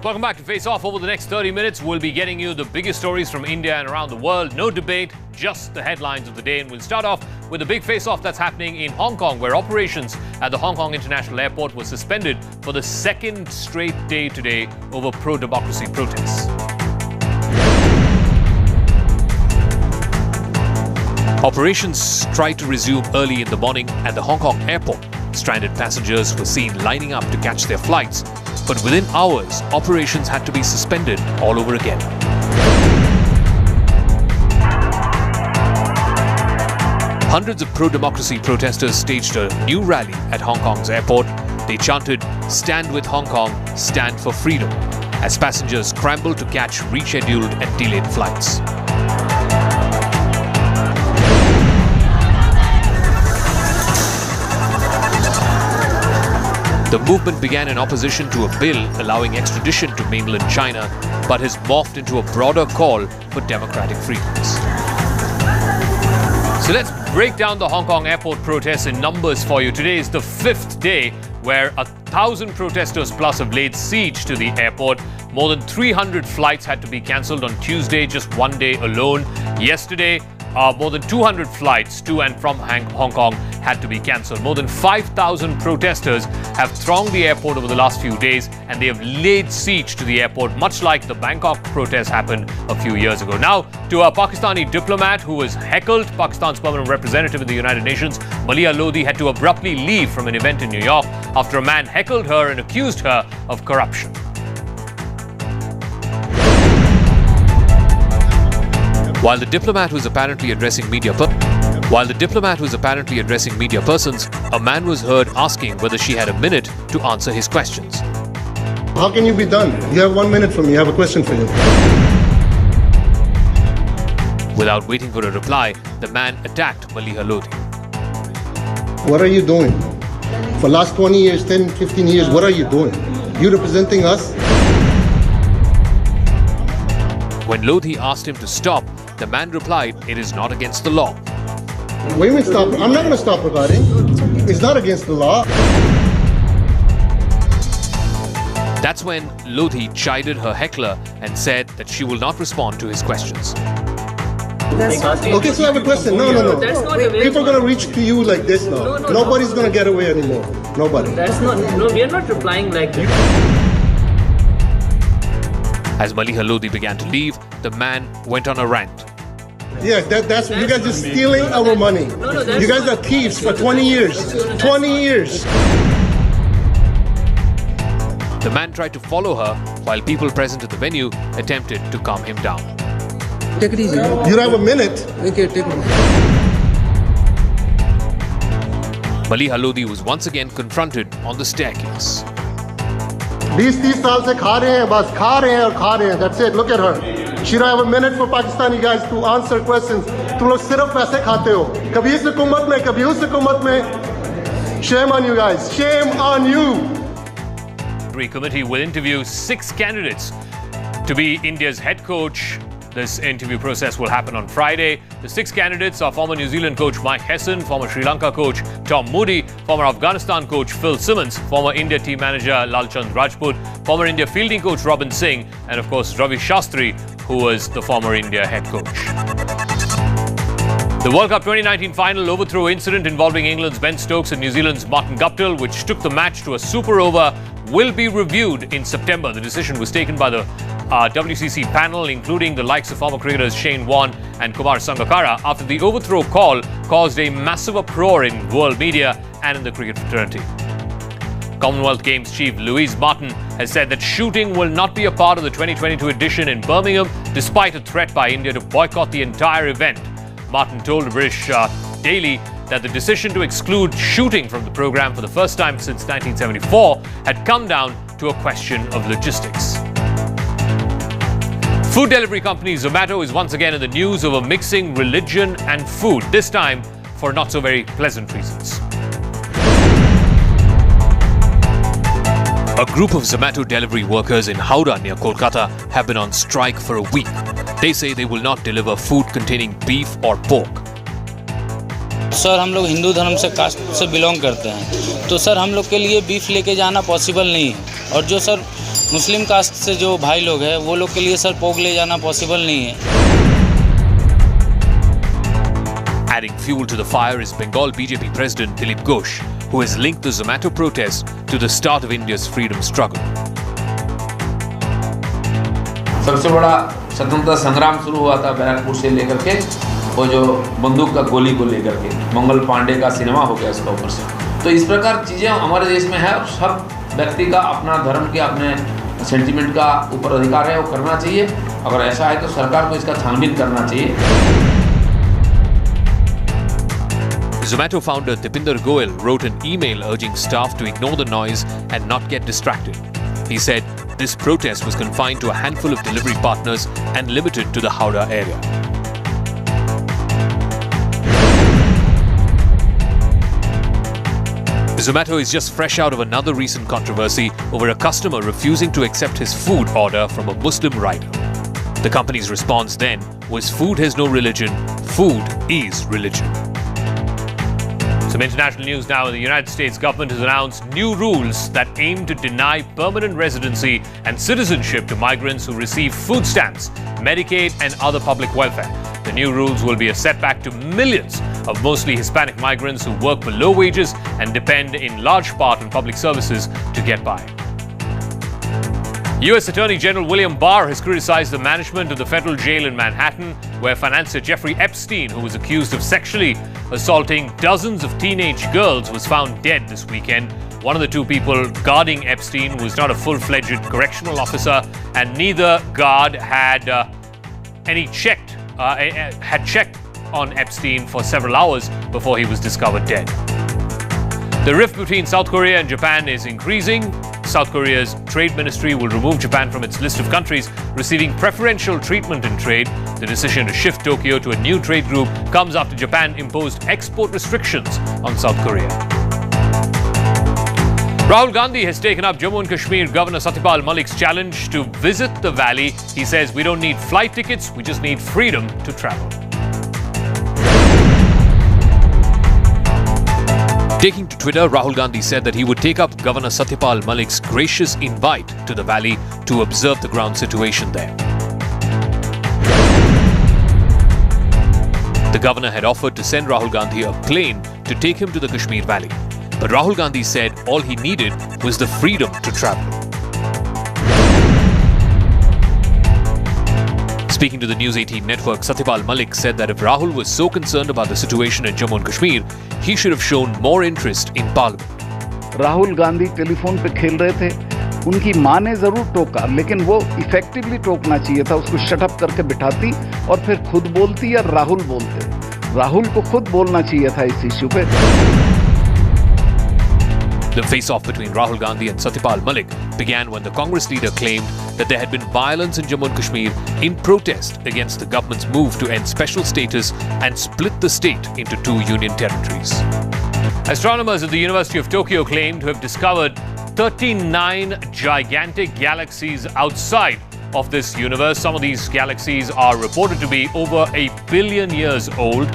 Welcome back to Faceoff. Over the next 30 minutes, we'll be getting you the biggest stories from India and around the world. No debate, just the headlines of the day. And we'll start off with the big face-off that's happening in Hong Kong, where operations at the Hong Kong International Airport were suspended for the second straight day today over pro-democracy protests. Operations tried to resume early in the morning at the Hong Kong airport. Stranded passengers were seen lining up to catch their flights. But within hours, operations had to be suspended all over again. Hundreds of pro-democracy protesters staged a new rally at Hong Kong's airport. They chanted, "Stand with Hong Kong, stand for freedom," as passengers scrambled to catch rescheduled and delayed flights. The movement began in opposition to a bill allowing extradition to mainland China, but has morphed into a broader call for democratic freedoms. So let's break down the Hong Kong airport protests in numbers for you. Today is the fifth day where 1,000 protesters plus have laid siege to the airport. More than 300 flights had to be cancelled on Tuesday, just one day alone. Yesterday, more than 200 flights to and from Hong Kong had to be cancelled. More than 5,000 protesters have thronged the airport over the last few days, and they have laid siege to the airport, much like the Bangkok protest happened a few years ago. Now, to a Pakistani diplomat who was heckled, Pakistan's permanent representative in the United Nations, Maleeha Lodhi, had to abruptly leave from an event in New York after a man heckled her and accused her of corruption. While the diplomat was apparently addressing media persons, a man was heard asking whether she had a minute to answer his questions. How can you be done? You have 1 minute for me. I have a question for you. Without waiting for a reply, the man attacked Maleeha Lodhi. What are you doing? For last 20 years, 10, 15 years, what are you doing? You representing us? When Lodhi asked him to stop, the man replied, "It is not against the law." Wait a minute, stop. I'm not going to stop recording. It's not against the law. That's when Lodhi chided her heckler and said that she will not respond to his questions. Okay, so I have a question. No. People are going to reach to you like this now. Nobody's going to get away anymore. Nobody. We are not replying like that. As Maleeha Lodhi began to leave, the man went on a rant. Yeah, that's you guys are stealing our money. You guys are thieves for 20 years. 20 years. The man tried to follow her while people present at the venue attempted to calm him down. Take it easy. You have a minute. Okay, take it. Maleeha Lodhi was once again confronted on the staircase. 20-30 साल से खा रहे हैं, बस खा रहे हैं और खा रहे हैं. That's it. Look at her. She don't have a minute for Pakistani guys to answer questions. तुम लोग सिर्फ पैसे खाते हो. कभी इस हुकूमत में, कभी उस हुकूमत में. Shame on you guys. Shame on you. The committee will interview 6 candidates to be India's head coach. This interview process will happen on Friday. The 6 candidates are former New Zealand coach Mike Hesson, former Sri Lanka coach Tom Moody, former Afghanistan coach Phil Simmons, former India team manager Lalchand Rajput, former India fielding coach Robin Singh, and of course Ravi Shastri, who was the former India head coach. The World Cup 2019 final overthrow incident involving England's Ben Stokes and New Zealand's Martin Guptill, which took the match to a super over, will be reviewed in September. The decision was taken by the WCC panel, including the likes of former cricketers Shane Warne and Kumar Sangakkara, after the overthrow call caused a massive uproar in world media and in the cricket fraternity. Commonwealth Games chief Louise Martin has said that shooting will not be a part of the 2022 edition in Birmingham, despite a threat by India to boycott the entire event. Martin told the British Daily that the decision to exclude shooting from the program for the first time since 1974 had come down to a question of logistics. Food delivery company Zomato is once again in the news over mixing religion and food, this time for not so very pleasant reasons. A group of Zomato delivery workers in Howrah near Kolkata have been on strike for a week. They say they will not deliver food containing beef or pork. Sir हम लोग हिंदू धर्म से cast से belong करते हैं, तो sir हम लोग के लिए बीफ लेके जाना पॉसिबल नहीं है। और जो सर मुस्लिम कास्ट से जो भाई लोग हैं वो लोग के लिए सर पोग ले जाना पॉसिबल नहीं है। Adding fuel to the fire is Bengal BJP President Dilip Ghosh, who has linked the Zomato protest to the start of India's freedom struggle. सबसे बड़ा स्वतंत्रता संग्राम शुरू हुआ था बैरकपुर से लेकर के वो जो बंदूक का गोली को लेकर के मंगल पांडे का सिनेमा हो गया उसका ऊपर से। तो इस प्रकार चीज़ें हमारे देश में है और सब व्यक्ति का अपना धर्म के अपने सेंटिमेंट का ऊपर अधिकार है, वो करना चाहिए। अगर ऐसा है तो सरकार को इसका छानबीन करना चाहिए। Zomato founder Dipinder Goyal wrote an email urging staff to ignore the noise and not get distracted. He said this protest was confined to a handful of delivery partners and limited to the Howrah area. Zomato is just fresh out of another recent controversy over a customer refusing to accept his food order from a Muslim rider. The company's response then was food has no religion, food is religion. Some international news now. The United States government has announced new rules that aim to deny permanent residency and citizenship to migrants who receive food stamps, Medicaid and other public welfare. The new rules will be a setback to millions of mostly Hispanic migrants who work for low wages and depend in large part on public services to get by. U.S. Attorney General William Barr has criticized the management of the federal jail in Manhattan, where financier Jeffrey Epstein, who was accused of sexually assaulting dozens of teenage girls, was found dead this weekend. One of the two people guarding Epstein was not a full-fledged correctional officer, and neither guard had checked on Epstein for several hours before he was discovered dead. The rift between South Korea and Japan is increasing. South Korea's trade ministry will remove Japan from its list of countries receiving preferential treatment in trade. The decision to shift Tokyo to a new trade group comes after Japan imposed export restrictions on South Korea. Rahul Gandhi has taken up Jammu and Kashmir Governor Satyapal Malik's challenge to visit the valley. He says we don't need flight tickets, we just need freedom to travel. Taking to Twitter, Rahul Gandhi said that he would take up Governor Satyapal Malik's gracious invite to the valley to observe the ground situation there. The governor had offered to send Rahul Gandhi a plane to take him to the Kashmir valley. But Rahul Gandhi said all he needed was the freedom to travel. Speaking to the News 18 network, Satyapal Malik said that if Rahul was so concerned about the situation in Jammu and Kashmir, he should have shown more interest in Parliament. Rahul Gandhi telephone पे खेल रहे थे, उनकी मां ने जरूर टोका, लेकिन वो इफेक्टिवली टोकना चाहिए था, उसको शटअप करके बिठाती और फिर खुद बोलती या राहुल बोलते। राहुल को खुद बोलना चाहिए था इस इश्यू पे। The face-off between Rahul Gandhi and Satyapal Malik began when the Congress leader claimed that there had been violence in Jammu and Kashmir in protest against the government's move to end special status and split the state into two union territories. Astronomers at the University of Tokyo claim to have discovered 39 gigantic galaxies outside of this universe. Some of these galaxies are reported to be over 1 billion years old.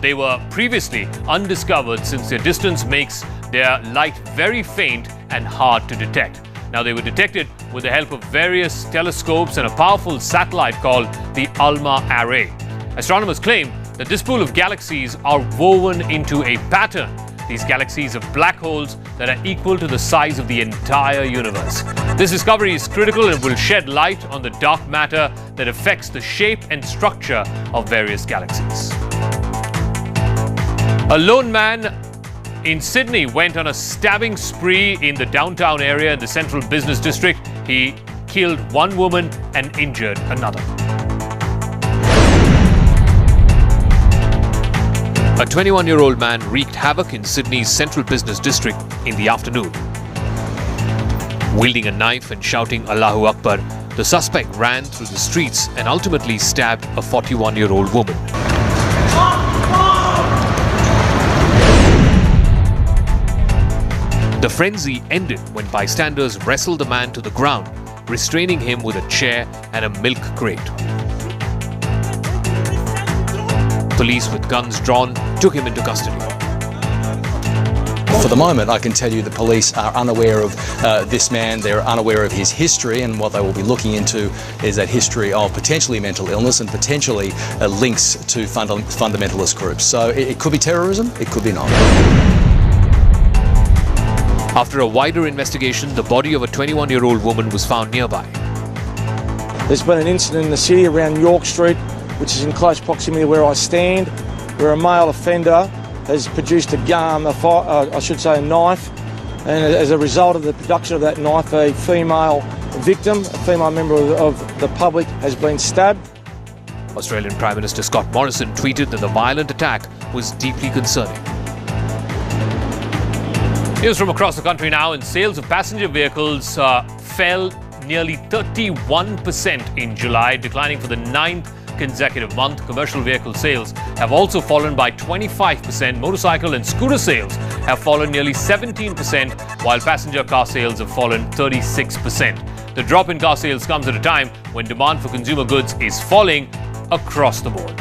They were previously undiscovered since their distance makes their light very faint and hard to detect. Now, they were detected with the help of various telescopes and a powerful satellite called the ALMA array. Astronomers claim that this pool of galaxies are woven into a pattern. These galaxies are black holes that are equal to the size of the entire universe. This discovery is critical and will shed light on the dark matter that affects the shape and structure of various galaxies. A lone man in Sydney went on a stabbing spree in the downtown area in the central business district. He killed one woman and injured another. A 21-year-old man wreaked havoc in Sydney's central business district in the afternoon. Wielding a knife and shouting Allahu Akbar, the suspect ran through the streets and ultimately stabbed a 41-year-old woman. The frenzy ended when bystanders wrestled the man to the ground, restraining him with a chair and a milk crate. Police with guns drawn took him into custody. For the moment, I can tell you the police are unaware of this man. They're unaware of his history, and what they will be looking into is that history of potentially mental illness and potentially links to fundamentalist groups. So it could be terrorism, it could be not. After a wider investigation, the body of a 21-year-old woman was found nearby. There's been an incident in the city around York Street, which is in close proximity where I stand, where a male offender has produced a gun, a knife, and as a result of the production of that knife, a female victim, a female member of the public, has been stabbed. Australian Prime Minister Scott Morrison tweeted that the violent attack was deeply concerning. News from across the country now, and sales of passenger vehicles fell nearly 31% in July, declining for the 9th consecutive month. Commercial vehicle sales have also fallen by 25%. Motorcycle and scooter sales have fallen nearly 17%, while passenger car sales have fallen 36%. The drop in car sales comes at a time when demand for consumer goods is falling across the board.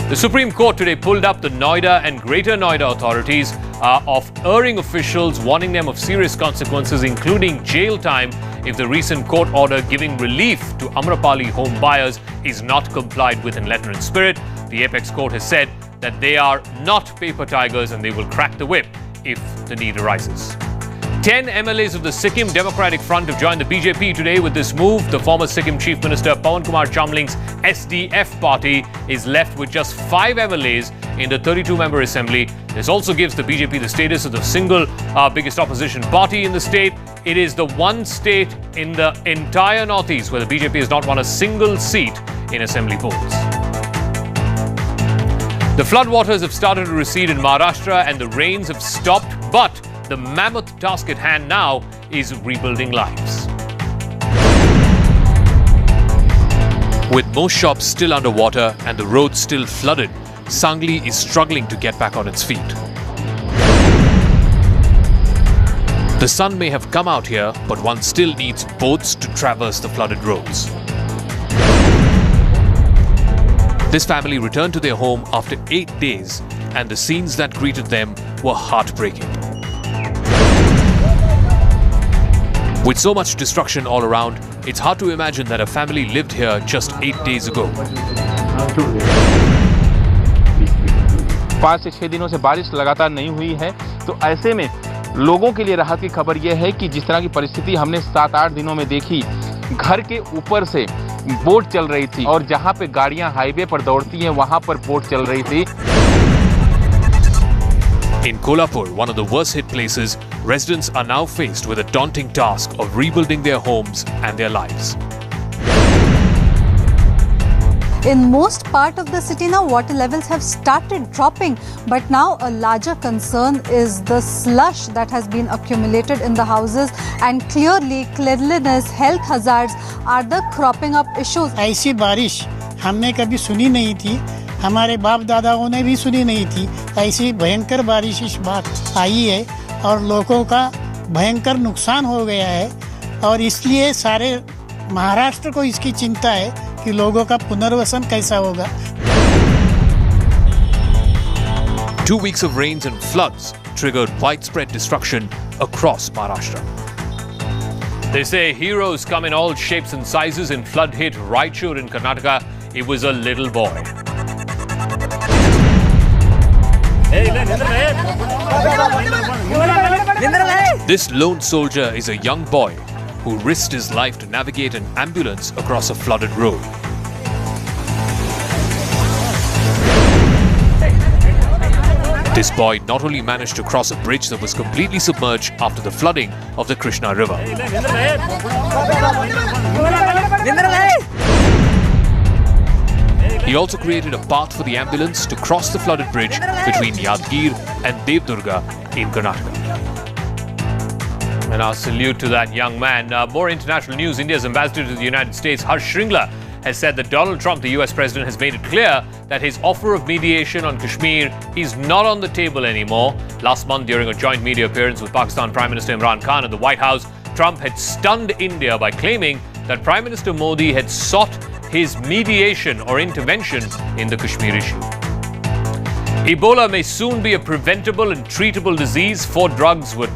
The Supreme Court today pulled up the Noida and Greater Noida authorities of erring officials, warning them of serious consequences, including jail time, if the recent court order giving relief to Amrapali home buyers is not complied with in letter and spirit. The Apex Court has said that they are not paper tigers and they will crack the whip if the need arises. 10 MLAs of the Sikkim Democratic Front have joined the BJP today. With this move, the former Sikkim Chief Minister Pawan Kumar Chamling's SDF party is left with just 5 MLAs in the 32-member assembly. This also gives the BJP the status of the single biggest opposition party in the state. It is the one state in the entire Northeast where the BJP has not won a single seat in assembly polls. The floodwaters have started to recede in Maharashtra and the rains have stopped, but the mammoth task at hand now is rebuilding lives. With most shops still underwater and the roads still flooded, Sangli is struggling to get back on its feet. The sun may have come out here, but one still needs boats to traverse the flooded roads. This family returned to their home after 8 days, and the scenes that greeted them were heartbreaking. With so much destruction all around, it's hard to imagine that a family lived here just 8 days ago. 5 से 6 दिनों से बारिश लगातार नहीं हुई है, तो ऐसे में लोगों के लिए राहत की खबर यह है कि जिस तरह की परिस्थिति हमने 7-8 दिनों में देखी, घर के ऊपर से बोट चल रही थी और जहां पे गाड़ियां हाईवे पर दौड़ती हैं वहां पर बोट चल रही थी. In Kolhapur, one of the worst-hit places, residents are now faced with a daunting task of rebuilding their homes and their lives. In most part of the city now, water levels have started dropping, but now a larger concern is the slush that has been accumulated in the houses, and clearly cleanliness, health hazards are the cropping up issues. ऐसी बारिश हमने कभी सुनी नहीं थी, हमारे बाप दादाओं ने भी सुनी नहीं थी. ऐसी भयंकर बारिश इस बार आई है और लोगों का भयंकर नुकसान हो गया है, और इसलिए सारे महाराष्ट्र को इसकी चिंता है कि लोगों का पुनर्वसन कैसा होगा. 2 weeks of rains and floods triggered widespread destruction across Maharashtra. They say heroes come in all shapes and sizes. In flood-hit Raichur in Karnataka, it was a little boy. This lone soldier is a young boy who risked his life to navigate an ambulance across a flooded road. This boy not only managed to cross a bridge that was completely submerged after the flooding of the Krishna River. He also created a path for the ambulance to cross the flooded bridge between Yadgir and Devdurga in Karnataka. And our salute to that young man. More international news. India's ambassador to the United States, Harsh Shringla, has said that Donald Trump, the US president, has made it clear that his offer of mediation on Kashmir is not on the table anymore. Last month, during a joint media appearance with Pakistan Prime Minister Imran Khan at the White House, Trump had stunned India by claiming that Prime Minister Modi had sought his mediation or intervention in the Kashmir issue. Ebola may soon be a preventable and treatable disease. 4 drugs were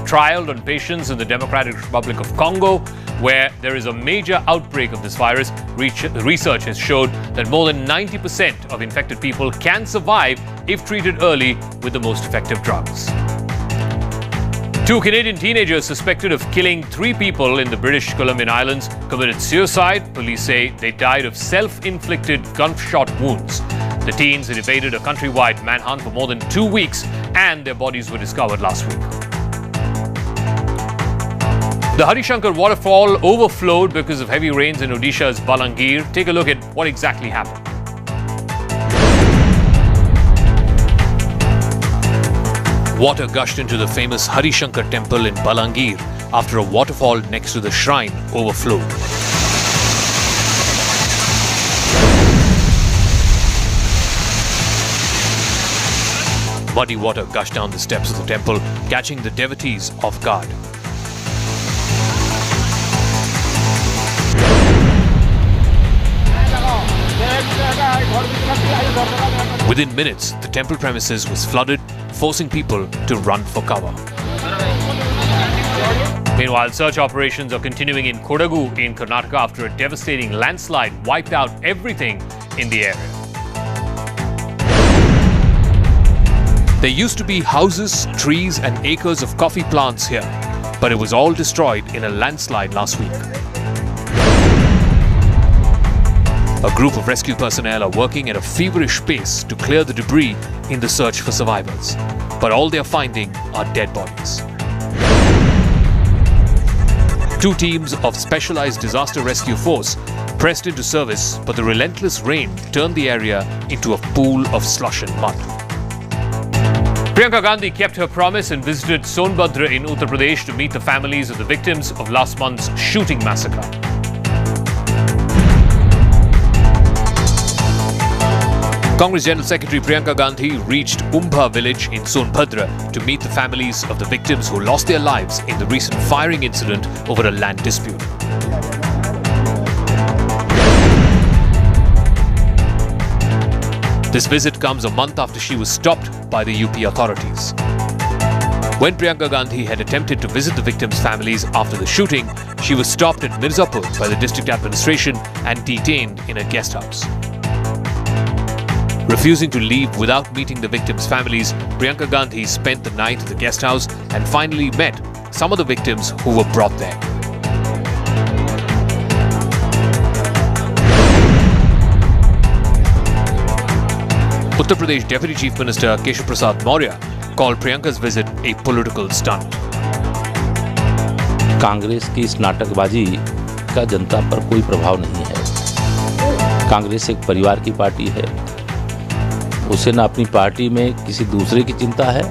trialed on patients in the Democratic Republic of Congo, where there is a major outbreak of this virus. Research has showed that more than 90% of infected people can survive if treated early with the most effective drugs. 2 Canadian teenagers suspected of killing 3 people in the British Columbian Islands committed suicide. Police say they died of self-inflicted gunshot wounds. The teens had evaded a countrywide manhunt for more than 2 weeks, and their bodies were discovered last week. The Shankar Waterfall overflowed because of heavy rains in Odisha's Balangir. Take a look at what exactly happened. Water gushed into the famous Shankar temple in Balangir after a waterfall next to the shrine overflowed. Muddy water gushed down the steps of the temple, catching the devotees off guard. Within minutes, the temple premises was flooded, forcing people to run for cover. Meanwhile, search operations are continuing in Kodagu in Karnataka after a devastating landslide wiped out everything in the area. There used to be houses, trees and acres of coffee plants here, but it was all destroyed in a landslide last week. A group of rescue personnel are working at a feverish pace to clear the debris in the search for survivors. But all they are finding are dead bodies. 2 teams of Specialized Disaster Rescue Force pressed into service, but the relentless rain turned the area into a pool of slush and mud. Priyanka Gandhi kept her promise and visited Sonbhadra in Uttar Pradesh to meet the families of the victims of last month's shooting massacre. Congress General Secretary Priyanka Gandhi reached Umbha village in Sonbhadra to meet the families of the victims who lost their lives in the recent firing incident over a land dispute. This visit comes a month after she was stopped by the UP authorities. When Priyanka Gandhi had attempted to visit the victims' families after the shooting, she was stopped at Mirzapur by the district administration and detained in a guest house. Refusing to leave without meeting the victims' families, Priyanka Gandhi spent the night at the guest house and finally met some of the victims who were brought there. Uttar Pradesh Deputy Chief Minister Keshav Prasad Maurya called Priyanka's visit a political stunt. Congress की इस नाटकबाजी का जनता पर कोई प्रभाव नहीं है। कांग्रेस एक परिवार की पार्टी है। उसे न अपनी पार्टी में किसी दूसरे की चिंता है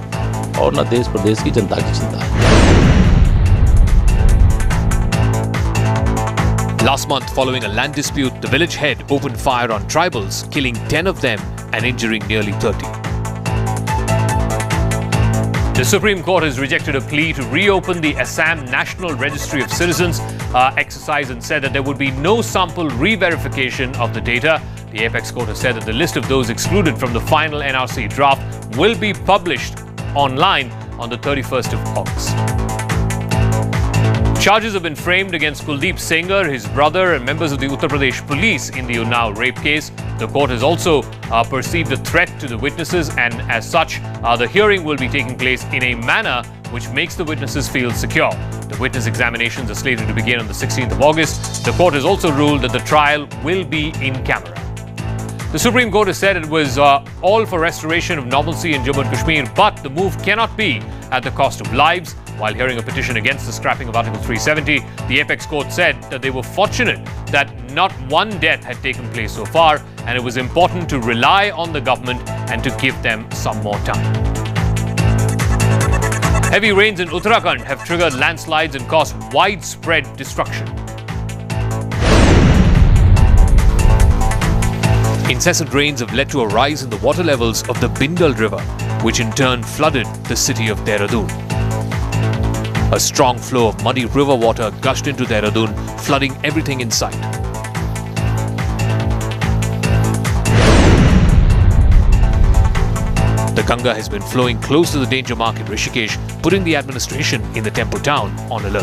और न देश प्रदेश की जनता की चिंता है। Last month, following a land dispute, the village head opened fire on tribals, killing 10 of them and injuring nearly 30. The Supreme Court has rejected a plea to reopen the Assam National Registry of Citizens exercise and said that there would be no sample re-verification of the data. The Apex Court has said that the list of those excluded from the final NRC draft will be published online on the 31st of August. Charges have been framed against Kuldeep Sengar, his brother, and members of the Uttar Pradesh police in the Unnao rape case. The court has also perceived a threat to the witnesses, and as such, the hearing will be taking place in a manner which makes the witnesses feel secure. The witness examinations are slated to begin on the 16th of August. The court has also ruled that the trial will be in camera. The Supreme Court has said it was all for restoration of normalcy in Jammu and Kashmir, but the move cannot be at the cost of lives. While hearing a petition against the scrapping of Article 370, the Apex Court said that they were fortunate that not one death had taken place so far, and it was important to rely on the government and to give them some more time. Heavy rains in Uttarakhand have triggered landslides and caused widespread destruction. Incessant rains have led to a rise in the water levels of the Bindal River, which in turn flooded the city of Dehradun. A strong flow of muddy river water gushed into Dehradun, flooding everything in sight. The Ganga has been flowing close to the danger mark in Rishikesh, putting the administration in the temple town on alert.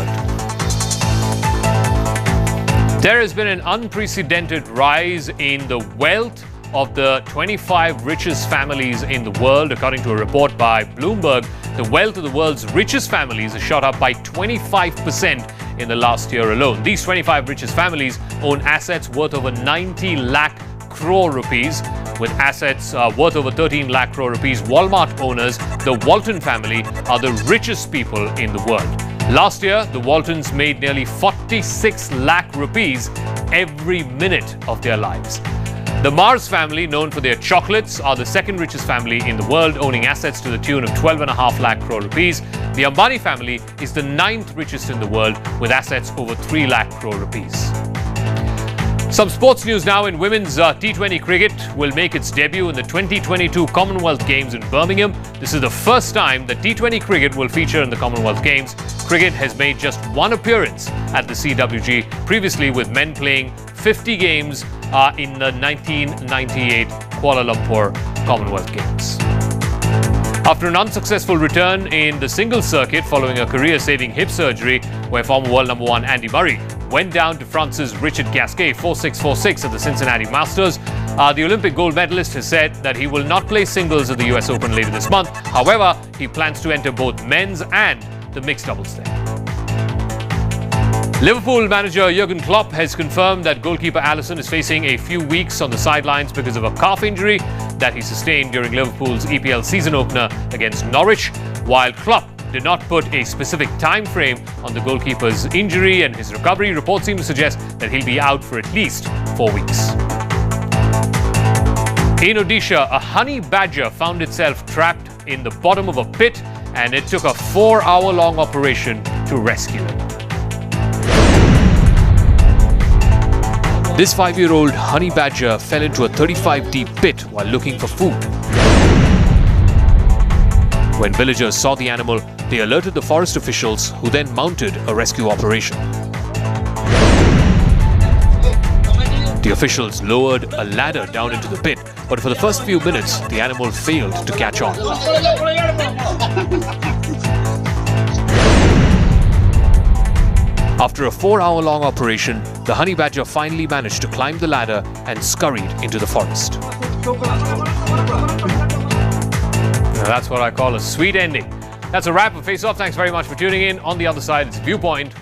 There has been an unprecedented rise in the wealth of the 25 richest families in the world. According to a report by Bloomberg, the wealth of the world's richest families has shot up by 25% in the last year alone. These 25 richest families own assets worth over 90 lakh crore rupees. With assets worth over 13 lakh crore rupees, Walmart owners, the Walton family, are the richest people in the world. Last year, the Waltons made nearly 46 lakh rupees every minute of their lives. The Mars family, known for their chocolates, are the second richest family in the world, owning assets to the tune of 12.5 lakh crore rupees. The Ambani family is the ninth richest in the world, with assets over 3 lakh crore rupees. Some sports news now. In women's T20 cricket will make its debut in the 2022 Commonwealth Games in Birmingham. This is the first time that T20 cricket will feature in the Commonwealth Games. Cricket has made just one appearance at the CWG, previously with men playing 50 games in the 1998 Kuala Lumpur Commonwealth Games. After an unsuccessful return in the singles circuit following a career-saving hip surgery, where former world number one Andy Murray went down to France's Richard Gasquet 4-6, 4-6 at the Cincinnati Masters, the Olympic gold medalist has said that he will not play singles at the US Open later this month. However, he plans to enter both men's and the mixed doubles there. Liverpool manager Jurgen Klopp has confirmed that goalkeeper Alisson is facing a few weeks on the sidelines because of a calf injury that he sustained during Liverpool's EPL season opener against Norwich. While Klopp did not put a specific time frame on the goalkeeper's injury and his recovery, reports seem to suggest that he'll be out for at least 4 weeks. In Odisha, a honey badger found itself trapped in the bottom of a pit, and it took a 4-hour-long operation to rescue it. This 5-year-old honey badger fell into a 35-deep pit while looking for food. When villagers saw the animal, they alerted the forest officials, who then mounted a rescue operation. The officials lowered a ladder down into the pit, but for the first few minutes, the animal failed to catch on. After a 4-hour-long operation, the honey badger finally managed to climb the ladder and scurried into the forest. Now that's what I call a sweet ending. That's a wrap of Face Off. Thanks very much for tuning in. On the other side, it's Viewpoint.